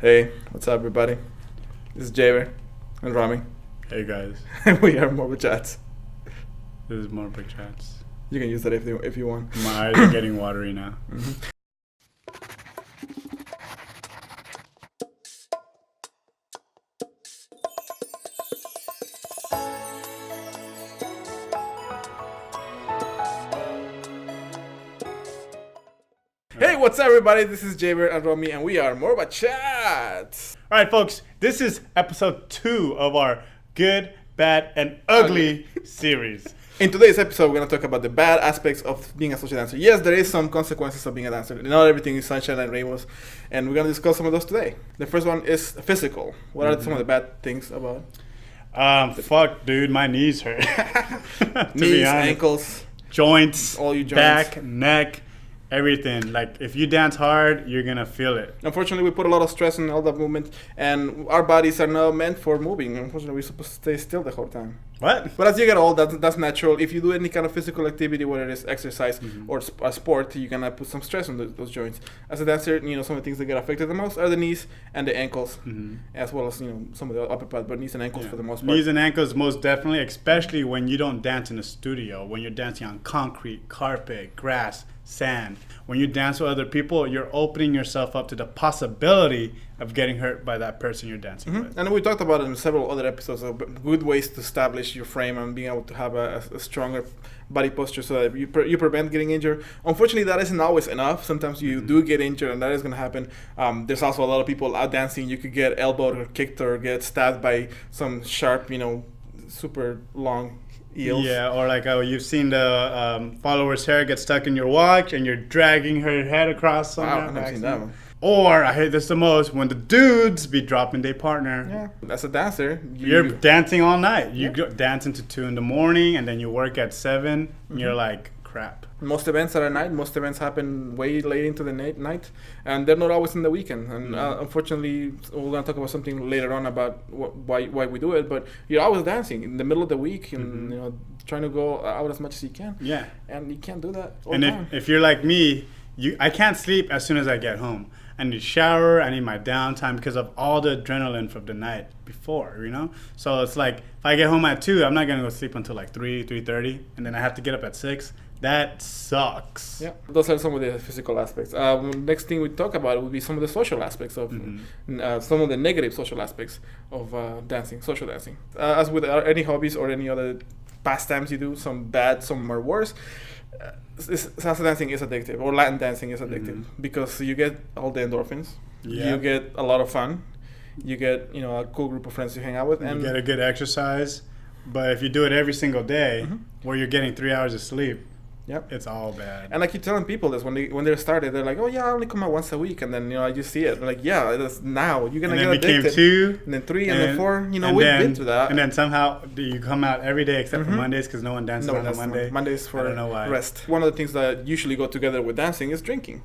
Hey, what's up, everybody? This is JBear and Romi, Hey guys, and we are Mobile Chats. this is more big chats. You can use that if you want. My eyes are getting watery now. Hey, what's up, everybody? This is JBear and Romi, and we are Mobile Chats. All right, folks, this is episode 2 of our Good, Bad, and Ugly series. In today's episode, we're going to talk about the bad aspects of being a social dancer. Yes, there is some consequences of being a dancer. Not everything is sunshine and rainbows, and we're going to discuss some of those today. The first one is physical. What are some of the bad things about Fuck, dude, my knees hurt. To be knees, honest. ankles, Joints, all your joints? back, neck, everything. Like, if you dance hard, you're gonna feel it. Unfortunately, we put a lot of stress on all that movement, and our bodies are not meant for moving. Unfortunately, we're supposed to stay still the whole time. What? But as you get old, that's natural. If you do any kind of physical activity, whether it is exercise or a sport, you're gonna put some stress on those joints. As a dancer, some of the things that get affected the most are the knees and the ankles, as well as some of the upper part, but knees and ankles for the most part. Knees and ankles, most definitely, especially when you don't dance in a studio, when you're dancing on concrete, carpet, grass, sand. When you dance with other people, you're opening yourself up to the possibility of getting hurt by that person you're dancing with. And we talked about it in several other episodes of good ways to establish your frame and being able to have a stronger body posture so that you prevent getting injured. Unfortunately, that isn't always enough. Sometimes you do get injured, and that is going to happen. There's also a lot of people out dancing. You could get elbowed or kicked or get stabbed by some sharp, super long eels. Yeah, or like you've seen the follower's hair get stuck in your watch and you're dragging her head across Wow, somehow. I've never seen that one. Or, I hate this the most, when the dudes be dropping their partner. Yeah, as a dancer, You're dancing all night. You go dancing to 2 in the morning, and then you work at 7, and you're like, crap. most events are at night. Most events happen way late into the night, and they're not always in the weekend. And unfortunately, we're gonna talk about something later on about why we do it. But you're always dancing in the middle of the week, and trying to go out as much as you can. Yeah. And you can't do that all And the time. if you're like me, I can't sleep as soon as I get home. I need to shower, I need my downtime because of all the adrenaline from the night before, So it's like, if I get home at 2, I'm not going to go sleep until like 3:30, and then I have to get up at 6. That sucks. Yeah, those are some of the physical aspects. Next thing we talk about would be some of the social aspects of some of the negative social aspects of dancing, social dancing. As with any hobbies or any other pastimes you do, some bad, some are worse. Salsa dancing is addictive, or Latin dancing is addictive, because you get all the endorphins. Yeah. You get a lot of fun. You get a cool group of friends to hang out with, and You get a good exercise. But if you do it every single day, where you're getting 3 hours of sleep, Yep. it's all bad. And I keep telling people this when they started, they're like, "Oh yeah, I only come out once a week," and then I just see it. I'm like, yeah, that's now you're gonna And get then became addicted. 2, And then 3, and then 4. We've then, been through that. And then somehow you come out every day except for Mondays because no one dances on a that's Monday. Mondays for I don't know why. rest. One of the things that usually go together with dancing is drinking.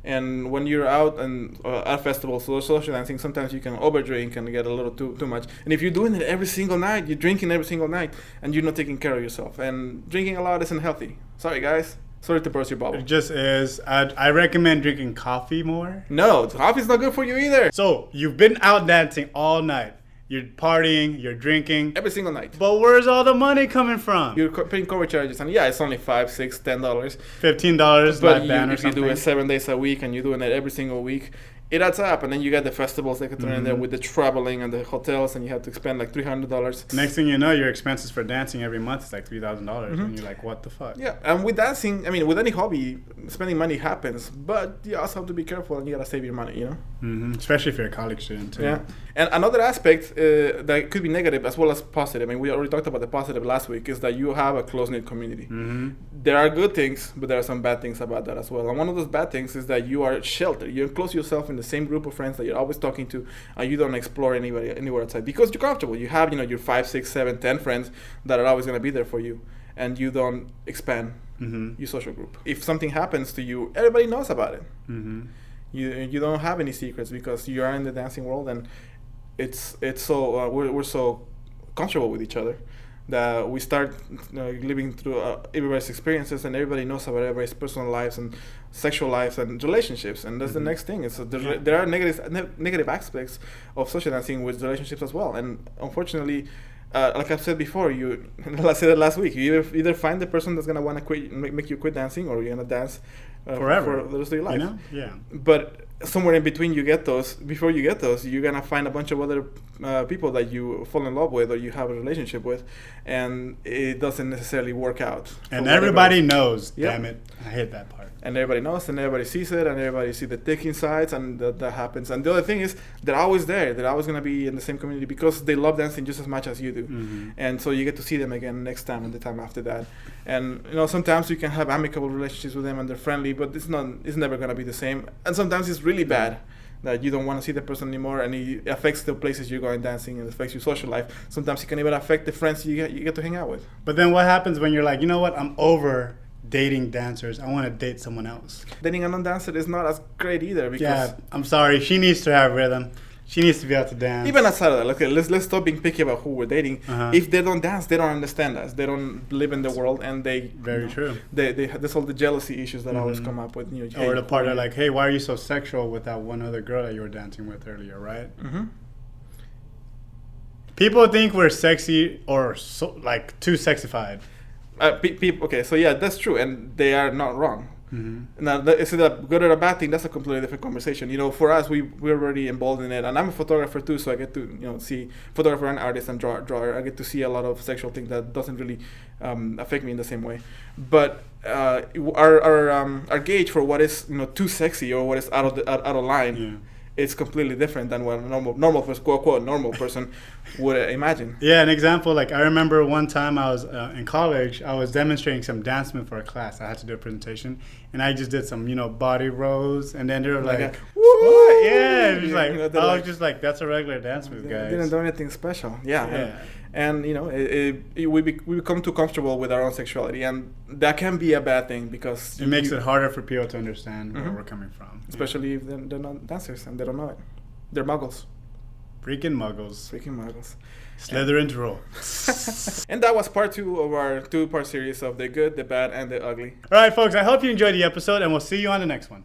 And when you're out and at festivals or social dancing, sometimes you can overdrink and get a little too much. And if you're doing it every single night, you're drinking every single night, and you're not taking care of yourself. And drinking a lot isn't healthy. Sorry, guys. Sorry to burst your bubble. It just is. I recommend drinking coffee more. No, coffee's not good for you either. So you've been out dancing all night. You're partying, you're drinking. Every single night. But where's all the money coming from? You're paying cover charges, and yeah, it's only $5, $6, $10. $15 But live band or if you something. do it 7 days a week and you're doing it every single week, it adds up. And then you got the festivals that can turn in there with the traveling and the hotels, and you have to spend like $300. Next thing you know, your expenses for dancing every month is like $3,000, and you're like, what the fuck? Yeah, and with dancing, with any hobby, spending money happens, but you also have to be careful, and you gotta save your money, Especially if you're a college student too. Yeah, and another aspect that could be negative as well as positive, we already talked about the positive last week, is that you have a close-knit community. There are good things, but there are some bad things about that as well. And one of those bad things is that you are sheltered. You enclose yourself in the same group of friends that you're always talking to, and you don't explore anywhere outside because you're comfortable. You have your 5, 6, 7, 10 friends that are always going to be there for you, and you don't expand your social group. If something happens to you, everybody knows about it. You don't have any secrets because you are in the dancing world, and it's so we're so comfortable with each other that we start living through everybody's experiences, and everybody knows about everybody's personal lives and sexual lives and relationships, and that's the next thing. Is there are negative aspects of social dancing with relationships as well, and unfortunately. Like I've said before, I said it last week. You either find the person that's gonna want to quit, make you quit dancing, or you're gonna dance forever for the rest of your life. You know? Yeah. But somewhere in between, you get those. Before you get those, you're gonna find a bunch of other people that you fall in love with or you have a relationship with, and it doesn't necessarily work out. And everybody knows. Yep. Damn it, I hate that part. And everybody knows, and everybody sees it, and everybody sees the taking sides, and that happens. And the other thing is, they're always there. They're always going to be in the same community because they love dancing just as much as you do. Mm-hmm. And so you get to see them again next time and the time after that. And sometimes you can have amicable relationships with them and they're friendly, but it's never going to be the same. And sometimes it's really bad that you don't want to see the person anymore, and it affects the places you're going dancing, and it affects your social life. Sometimes it can even affect the friends you get to hang out with. But then what happens when you're like, you know what, I'm over dating dancers, I want to date someone else? Dating a non-dancer is not as great either, because yeah, I'm sorry, she needs to have rhythm. She needs to be able to dance. Even outside of that, okay, let's stop being picky about who we're dating. If they don't dance, they don't understand us. They don't live in the world, and very true. They there's all the jealousy issues that always come up with or the part of like, hey, why are you so sexual with that one other girl that you were dancing with earlier, right? People think we're sexy or too sexified. Okay, so yeah, that's true, and they are not wrong. Now, is it a good or a bad thing? That's a completely different conversation. For us, we're already involved in it, and I'm a photographer too, so I get to see photographer and artist and drawer. I get to see a lot of sexual things that doesn't really affect me in the same way. But our gauge for what is too sexy or what is out of line. It's completely different than what a normal person, quote unquote, normal person would imagine. Yeah, an example, like I remember one time I was in college, I was demonstrating some dance move for a class. I had to do a presentation, and I just did some, body rolls, and then they were like, "Woo!" Yeah, it was like, I was just like, that's a regular dance move, guys. Didn't do anything special. Yeah. And we become too comfortable with our own sexuality, and that can be a bad thing because it makes it harder for people to understand where we're coming from, especially if they're not dancers and they don't know it. They're muggles. Freaking muggles. Slytherin drool. And that was part 2 of our 2-part series of the good, the bad, and the ugly. All right, folks. I hope you enjoyed the episode, and we'll see you on the next one.